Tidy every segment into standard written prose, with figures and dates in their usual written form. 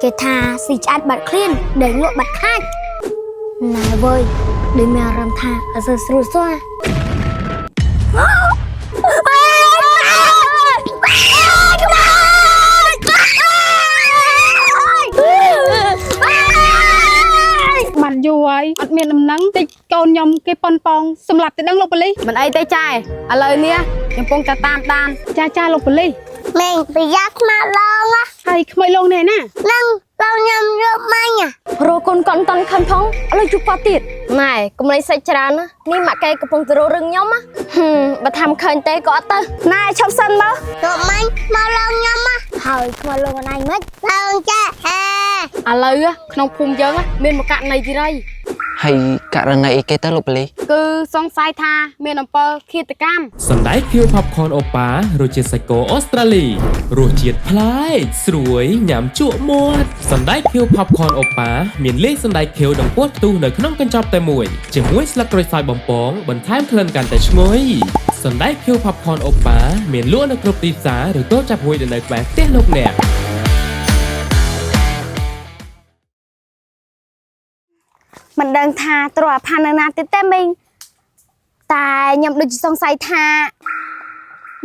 គេថាស៊ីឆ្អាតបាត់ឃ្លានដែលលក់បាត់ខាច់ណែវើយដូចមានអារម្មណ៍ថាអត់សូវស្រួលសោះបានយូរហើយអត់មានដំណឹងតិចកូនខ្ញុំគេប៉ុនប៉ងសម្រាប់ទៅដឹងលោកប៉ូលីសមិនអីទេចាឥឡូវនេះខ្ញុំកំពុងតែតាមដានចាលោកប៉ូលីសមេងប្រយ័ត្នខ្មៅឡងហើយក្មួយលងនេះណានឹងឡងញ៉ាំយកមាញ់រកូនកនតនខំផងឥឡូវជួបគាត់ទៀតម៉ែកុំលេងសាច់ច្រើនណានេះម៉ាក់កែកំពុងទៅរករឿងខ្ញុំបើថាមិនឃើញទេក៏អត់ទៅណែឈប់សិនមកយកមាញ់មកឡងញ៉ាំហើយខ្មៅឡងអនឯងមិនឡងចាឥឡូវក្នុងភូមិយើងមានមកករណីទីរៃហើយករណីអីគេទៅលោកប៉ូលីសគឺសង្ស័យថាមានអំពើឃាតកម្មសណ្តែកខៀវ Popcorn អូប៉ារសជាតិសាច់គោអូស្ត្រាលីរសជាតិប្លែកស្រួយញ៉ាំជក់មាត់សណ្តែកខៀវ Popcorn អូប៉ាមានលេខសណ្តែកខៀវដំពោះផ្ទុះនៅក្នុងកញ្ចប់តែមួយជាមួយស្លឹកក្រូចសើចបំពងបន្ថែមក្លិនកាន់តែឈ្ងុយសណ្តែកខៀវ Popcorn អូប៉ាមានលក់នៅគ្រប់ទីផ្សារឬតូបចាប់ហួយនៅក្បែរផ្ទះលោកអ្នកមិនដឹងថាទ្រព្យផានណាទៀតទេមីងតែខ្ញុំដូចសង្ស័យថា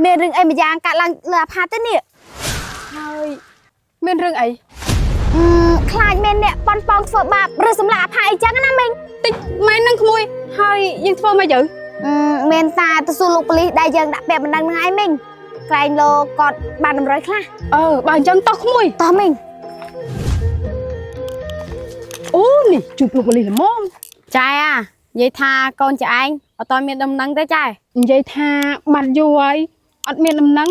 មានរឿងអីម្យ៉ាងកើតឡើងលើអាផាទេនេះហើយមានរឿងអីខ្លាចមានអ្នកប៉ុនប៉ងធ្វើបាបឬសម្លាប់អាផាអីចឹងណាមីងតិចម៉ែនឹងក្មួយហើយយើងធ្វើមកយើងមានតាទៅសួរលោកប៉ូលីសដែលយើងដាក់ពាក្យបណ្ដឹងនឹងឯងមីងក្រែងលោកគាត់បានតម្រូវខ្លះបើអញ្ចឹងតោះក្មួយតោះមីងអូនេះជួបលោកប៉ូលីសល្មមចាយនិយាយថាកូនចាឯងអត់តមានដំណឹងទេចាយនិយាយថាបាត់យូរហើយអត់មានដំណឹង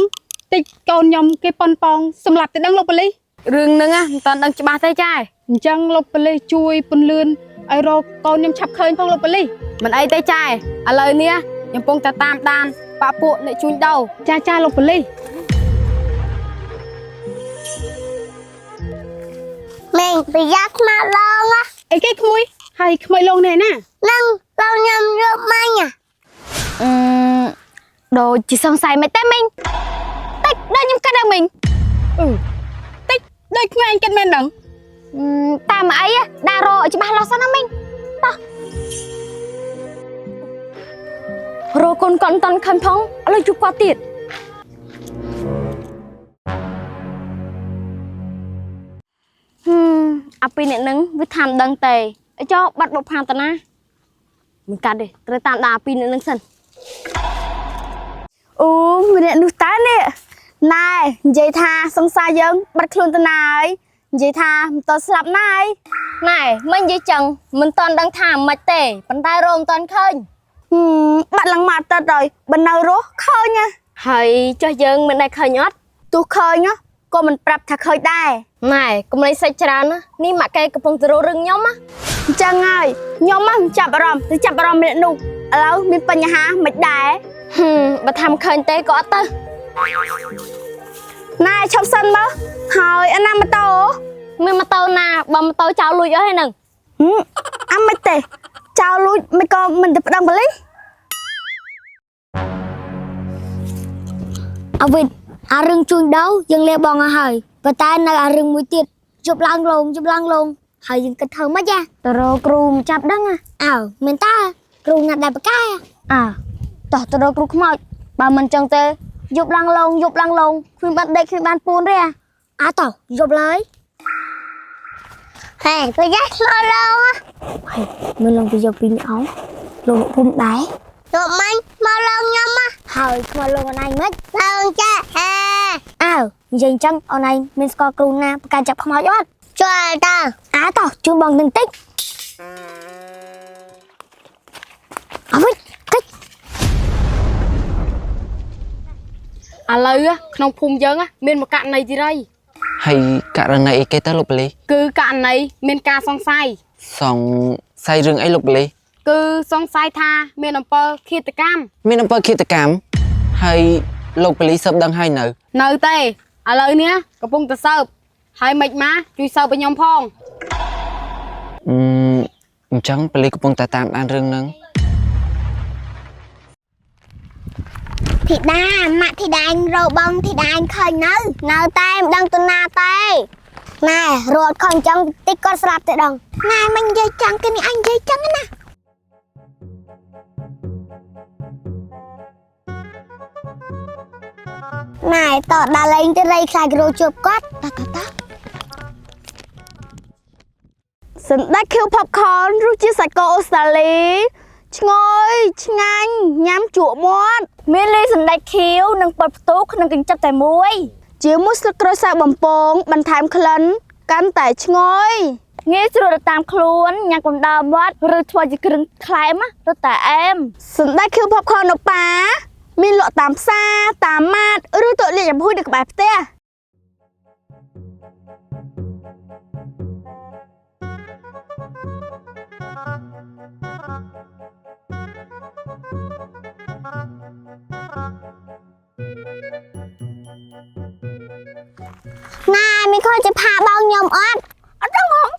តិចកូនខ្ញុំគេប៉ុនប៉ងសម្រាប់ទៅដឹងលោកប៉ូលីសរឿងហ្នឹងមិនតាន់ដឹងច្បាស់ទេចាយអញ្ចឹងលោកប៉ូលីសជួយពន្លឿនឲ្យរកកូនខ្ញុំឆាប់ឃើញផងលោកប៉ូលីសមិនអីទេចាយឥឡូវនេះខ្ញុំកំពុងតែតាមដានប៉ាពួកអ្នកជួញដូរចាលោកប៉ូលីសមេងប្រយ័ត្នខ្មៅឡងអីគេក្មួយហើយក្មួយលងនេះណានឹងឡងញ៉ាំយកមាញ់ដូចជាសង្ស័យមិនទេមីងតិចដល់ខ្ញុំគិតដល់មីងតិចដូចក្មួយឯងគិតមែនដឹងតាមអីដារឲ្យច្បាស់លាស់សិនណាមីងតោះរកូនកនតនខំផងឥឡូវជួបគាត់ទៀតអាពីអ្នកនឹងវាថាមិនដឹងទេអីចុះបាត់បុកផានតាណាមិនកាត់ទេត្រូវតាមដានអាពីអ្នកនឹងសិនអូម្នាក់នោះតើនេះណែនិយាយថាសង្សារយើងបាត់ខ្លួនតាណាហើយនិយាយថាមិនតស្លាប់ណាហើយណែមិននិយាយចឹងមិនតដឹងថាមិនទេប៉ុន្តែរមមិនតឃើញបាត់ឡើងមកតទៅបើនៅរស់ឃើញហើយចុះយើងមិនដែលឃើញអត់ទោះឃើញក៏មិនប្រាប់ថាឃើញដែរណែកុំលេងសាច់ច្រើនណានេះម៉ាក់កែកំពុងទៅរករឿងខ្ញុំអញ្ចឹងហើយខ្ញុំចាប់អារម្មណ៍ទៅចាប់អារម្មណ៍ម្នាក់នោះឥឡូវមានបញ្ហាមិនដែរបើថាមិនឃើញទេក៏អត់ទៅណែឈប់សិនមកហើយអាណាម៉ូតូមានម៉ូតូណាបើម៉ូតូចោលលួចអស់ហើយនឹងអាមិនទេចោលលួចមិនក៏មិនទៅប្តឹងប៉ូលីសអវិនអារឿងជួញដូរយើងលេបងហើយប៉ុន្តែនៅអារឿងមួយទៀតជប់ឡើងលងហើយយើងគិតធ្វើម៉េចទៅរកគ្រូចាប់ដឹងមែនតាគ្រូណាត់ដែលបកែតោះទៅរកគ្រូខ្មោចបើមិនចឹងទេយប់ឡើងលងគ្មានបាត់ដេកគ្មានបានពួនទេតោះយប់ឡើយហេប្រយ័ត្នខ្មៅឡងហើយមើលឡងទៅយកពីនេះអោលោកភូមិដែរយកមាញ់មកឡងញ៉ាំហើយខ្មៅឡងអនឯងមិនឡងចានិយាយអញ្ចឹងអូនឯងមានស្គាល់គ្រូណាប្រកាសចាប់ខ្មោចអត់ជួយតើតោះជូនបងនឹងតិចអវិតិចឥឡូវក្នុងភូមិយើងមានមកករណីទីរៃហើយករណីអីគេទៅលោកប៉ូលីសគឺករណីមានការសង្ស័យរឿងអីលោកប៉ូលីសគឺសង្ស័យថាមានអំពើឃាតកម្មហើយលោកប៉ូលីសស៊ើបដឹងហើយនៅទេឥឡូវនេះកំពុងតែស៊ើបហើយមិនមកជួយស៊ើបឲ្យខ្ញុំផងអញ្ចឹងប៉ូលីសកំពុងតែតាមដានរឿងហ្នឹងធីតាម៉ាក់ធីតាអញរកបងធីតាអញឃើញនៅតែមិនដឹងទៅណាទេ nè rồi còn chẳng tích con sạp tại đồng nè mình dây trắng cái này anh dây trắng nè này tao đã lên tới đây khai rồi chụp cốt ta សណ្តែកខៀវ popcorn រសជាតិសាច់គោអូស្ត្រាលីឆ្ងយឆ្ងាញ់ញ៉ាំជក់មាត់មានលីសណ្តែកខៀវនិងប៉ុតផ្ទុកក្នុងកញ្ចប់តែមួយជាមួយស្លឹកក្រូចសើចបំពងបន្ថែមក្លិនកាន់តែឆ្ងយងាយស្រួលតាមខ្លួនញ៉ាំកំដៅមាត់ឬធ្វើជាគ្រឿងក្លែមរត់តែអែមសណ្តែកខៀវ popcorn នៅប៉ាមានលក់តាមផ្សារតាមម៉ាតឬតុលេខចំហុយនៅក្បែរផ្ទះ nè mình coi chạy pha bao nhiêu ớt ớt đúng không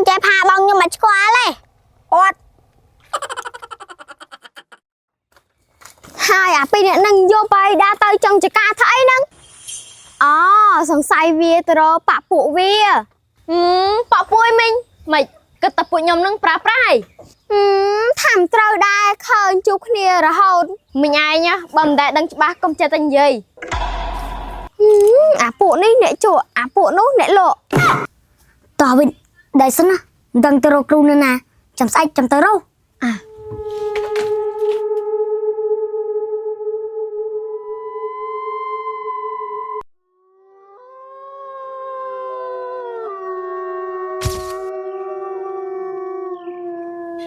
chạy pha bao nhiêu mà quá này ớt hai à bây giờ nâng vô bay đa tay trong chạy ca thấy nâng sòng say vía tro bạ phụ vía bạ phụ mình mày cái tập phụ nhom nâng pra prai thảm trâu đai khơi chúc nia rồi hồn mình ai nhá bầm đại đăng ba công cha tên gì phụ ní nè chỗ phụ nốt nè lộ tao bên đại sân á đằng tơ rô kêu nè nè chăm say chăm tơ rô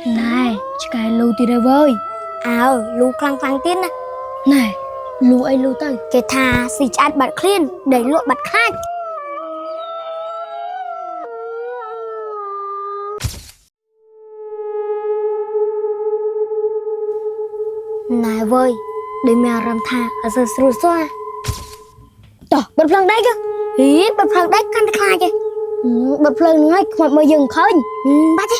này cái lưu thì đây vơi lưu khăng khăng tiên nè này lưu ấy lưu tới cái thà xì chát bật clean để lụa bật khác này vơi để mèo rằm thà ở giờ sưu xoa tỏ bật phăng đấy cơ ý bật phăng đấy căn khai kìa bật phăng ngay mặt mơ dừng khơi bắt đi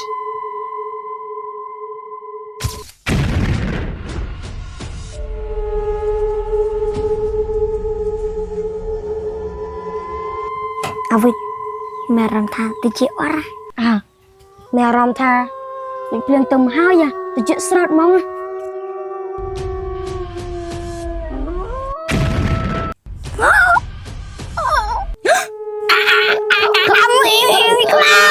Awi, meram tha tici ora. Meram tha, mình phiền tầm hai à, tici srot mong. Kamu ini kelas.